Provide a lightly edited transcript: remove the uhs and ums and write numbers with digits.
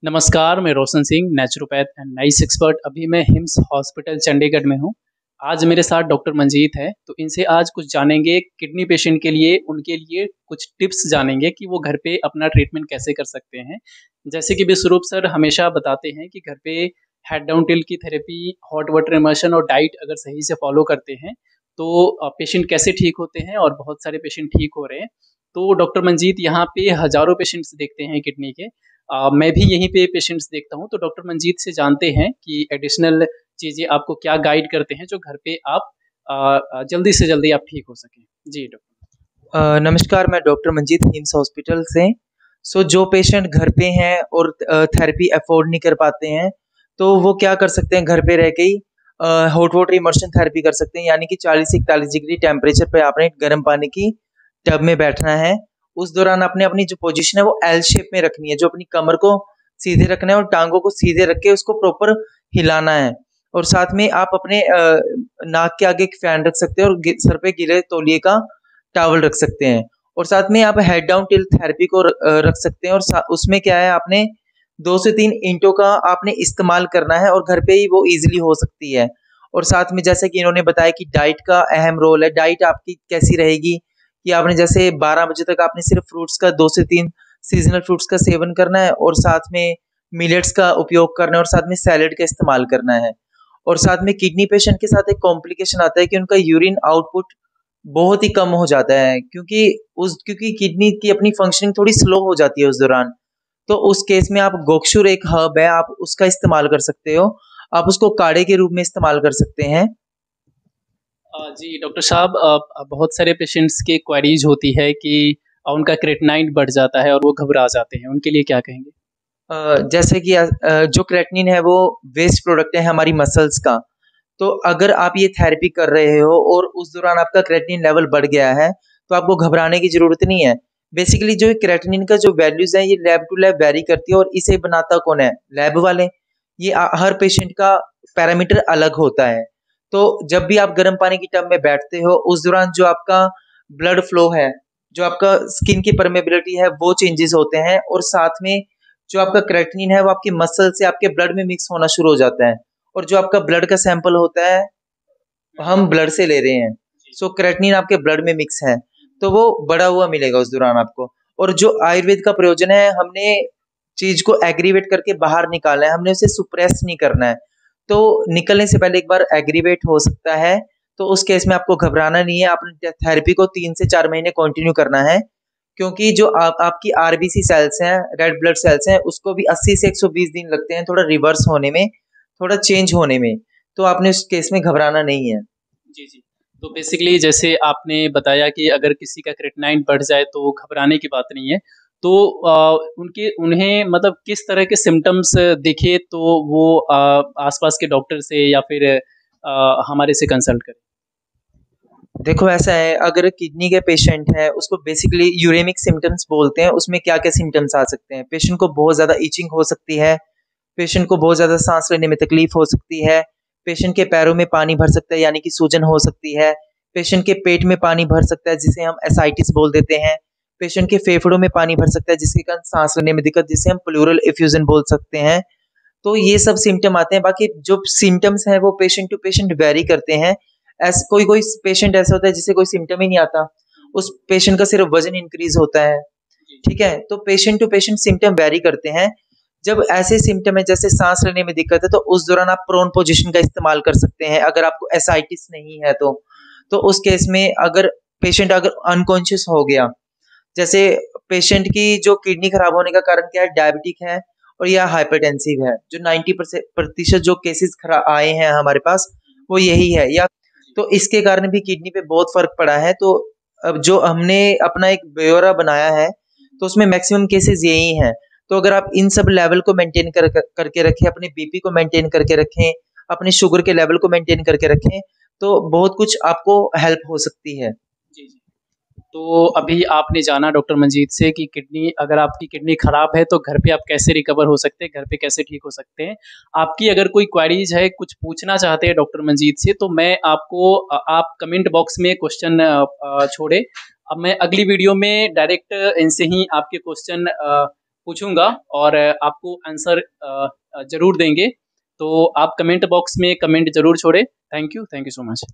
नमस्कार, मैं Roshan Singh, naturopath and nice expert. अभी मैं हिम्स हॉस्पिटल चंडीगढ़ में हूँ। आज मेरे साथ डॉक्टर मंजीत है, तो इनसे आज कुछ जानेंगे किडनी पेशेंट के लिए, उनके लिए कुछ टिप्स जानेंगे कि वो घर पे अपना ट्रीटमेंट कैसे कर सकते हैं। जैसे कि विश्वरूप सर हमेशा बताते हैं कि घर पे हेड डाउन टिल की थेरेपी, हॉट वाटर इमर्शन और डाइट अगर सही से फॉलो करते हैं, तो पेशेंट कैसे ठीक होते हैं और बहुत सारे पेशेंट ठीक हो रहे हैं। तो डॉक्टर मंजीत यहाँ पे हज़ारों पेशेंट्स देखते हैं किडनी के। मैं भी यहीं पे पेशेंट्स देखता हूँ, तो डॉक्टर मंजीत से जानते हैं कि एडिशनल चीज़ें आपको क्या गाइड करते हैं जो घर पे आप जल्दी से जल्दी आप ठीक हो सकें। जी डॉक्टर। नमस्कार, मैं डॉक्टर मंजीत हिम्स हॉस्पिटल से। जो पेशेंट घर पे हैं और थेरेपी अफोर्ड नहीं कर पाते हैं, तो वो क्या कर सकते हैं, घर पे रह के ही हॉट वाटर इमर्शन थेरेपी कर सकते हैं। यानी कि 40 से 41 डिग्री टेम्परेचर पे आपने गर्म पानी की टब में बैठना है। उस दौरान आपने अपनी जो पोजीशन है वो एल शेप में रखनी है, जो अपनी कमर को सीधे रखना है और टांगों को सीधे रख के उसको प्रॉपर हिलाना है। और साथ में आप अपने नाक के आगे एक फैन रख सकते हैं और सर पे गिरे तौलिए का टॉवल रख सकते हैं। और साथ में आप हेड डाउन टिल थेरेपी को रख सकते हैं। और उसमें क्या है, आपने 2 से 3 ईंटों का आपने इस्तेमाल करना है और घर पे ही वो ईज़िली हो सकती है। और साथ में जैसे कि इन्होंने बताया कि डाइट का अहम रोल है। डाइट आपकी कैसी रहेगी कि आपने जैसे 12 बजे तक आपने सिर्फ फ्रूट्स का 2 से 3 सीज़नल फ्रूट्स का सेवन करना है और साथ में मिलेट्स का उपयोग करना है और साथ में सैलेड का इस्तेमाल करना है। और साथ में किडनी पेशेंट के साथ एक कॉम्प्लिकेशन आता है कि उनका यूरिन आउटपुट बहुत ही कम हो जाता है, क्योंकि किडनी की अपनी फंक्शनिंग थोड़ी स्लो हो जाती है उस दौरान। तो उस केस में आप गोक्षुर एक हर्ब है, आप उसका इस्तेमाल कर सकते हो। आप उसको काढ़े के रूप में इस्तेमाल कर सकते हैं। जी डॉक्टर साहब, बहुत सारे पेशेंट्स की क्वेरीज होती है कि उनका क्रेटिनाइन बढ़ जाता है और वो घबरा जाते हैं, उनके लिए क्या कहेंगे? जैसे कि जो क्रेटिनिन है वो वेस्ट प्रोडक्ट है हमारी मसल्स का। तो अगर आप ये थेरेपी कर रहे हो और उस दौरान आपका क्रेटिनिन लेवल बढ़ गया है, तो आपको घबराने की ज़रूरत नहीं है। बेसिकली जो क्रेटिनिन का जो वैल्यूज़ है, ये लैब टू लैब वैरी करती है और इसे बनाता कौन है? लैब वाले। ये हर पेशेंट का पैरामीटर अलग होता है। तो जब भी आप गर्म पानी की टब में बैठते हो, उस दौरान जो आपका ब्लड फ्लो है, जो आपका स्किन की परमेबिलिटी है, वो चेंजेस होते हैं। और साथ में जो आपका क्रेटिनिन है, वो आपकी मसल से आपके ब्लड में मिक्स होना शुरू हो जाता है। और जो आपका ब्लड का सैंपल होता है, हम ब्लड से ले रहे हैं। क्रेटिनिन आपके ब्लड में मिक्स है, तो वो बढ़ा हुआ मिलेगा उस दौरान आपको। और जो आयुर्वेद का प्रयोजन है, हमने चीज को एग्रीवेट करके बाहर निकालना है, हमने उसे सुप्रेस नहीं करना है। तो निकलने से पहले एक बार एग्रीवेट हो सकता है, तो उस केस में आपको घबराना नहीं है। आपने थेरेपी को 3 से 4 महीने कंटिन्यू करना है, क्योंकि जो आपकी आरबीसी सेल्स हैं, रेड ब्लड सेल्स हैं, उसको भी 80 से 120 दिन लगते हैं थोड़ा रिवर्स होने में, थोड़ा चेंज होने में। तो आपने उस केस में घबराना नहीं है। जी, जी। तो बेसिकली जैसे आपने बताया कि अगर किसी का क्रेटिनाइन बढ़ जाए तो घबराने की बात नहीं है। तो उन्हें मतलब किस तरह के सिम्पटम्स दिखे तो वो आस-पास के डॉक्टर से या फिर हमारे से कंसल्ट करें? देखो ऐसा है, अगर किडनी के पेशेंट है, उसको बेसिकली यूरेमिक सिम्टम्स बोलते हैं। उसमें क्या क्या सिम्टम्स आ सकते हैं? पेशेंट को बहुत ज़्यादा इचिंग हो सकती है, पेशेंट को बहुत ज़्यादा सांस लेने में तकलीफ हो सकती है, पेशेंट के पैरों में पानी भर सकता है यानी कि सूजन हो सकती है, पेशेंट के पेट में पानी भर सकता है जिसे हम एसाइटिस बोल देते हैं, पेशेंट के फेफड़ों में पानी भर सकता है जिसके कारण सांस लेने में दिक्कत, जिसे हम प्लूरल इफ्यूजन बोल सकते हैं। तो ये सब सिम्टम आते हैं। बाकी जो सिम्टम्स हैं वो पेशेंट टू पेशेंट वेरी करते हैं। कोई कोई पेशेंट ऐसा होता है जिसे कोई सिम्टम ही नहीं आता, उस पेशेंट का सिर्फ वजन इंक्रीज होता है। जी, ठीक है, तो patient to patient symptom vary करते हैं। जब ऐसे सिम्टम है जैसे सांस लेने में दिक्कत है, तो उस दौरान आप प्रोन पोजीशन का इस्तेमाल कर सकते हैं। अगर आपको एसाइटिस नहीं है तो उस केस में अगर पेशेंट अगर अनकॉन्शियस हो गया, जैसे पेशेंट की जो किडनी खराब होने का कारण क्या है, डायबिटिक है और या हाइपरटेंसिव है। जो 90% जो केसेस आए हैं हमारे पास, वो यही है। या तो इसके कारण भी किडनी पे बहुत फर्क पड़ा है। तो अब जो हमने अपना एक ब्यौरा बनाया है, तो उसमें मैक्सिमम केसेस यही हैं। तो अगर आप इन सब लेवल को मेंटेन करके रखें, अपने बीपी को मेंटेन करके रखें, अपने शुगर के लेवल को मेंटेन करके रखें, तो बहुत कुछ आपको हेल्प हो सकती है। जी, जी। तो अभी आपने जाना डॉक्टर मंजीत से कि किडनी अगर आपकी किडनी खराब है तो घर पे आप कैसे रिकवर हो सकते हैं, घर पे कैसे ठीक हो सकते हैं। आपकी अगर कोई क्वेरीज है, कुछ पूछना चाहते हैं डॉक्टर मंजीत से, तो मैं आपको आप कमेंट बॉक्स में क्वेश्चन छोड़े। अब मैं अगली वीडियो में डायरेक्ट इनसे ही आपके क्वेश्चन पूछूँगा और आपको आंसर ज़रूर देंगे। तो आप कमेंट बॉक्स में कमेंट ज़रूर छोड़ें। Thank you so much.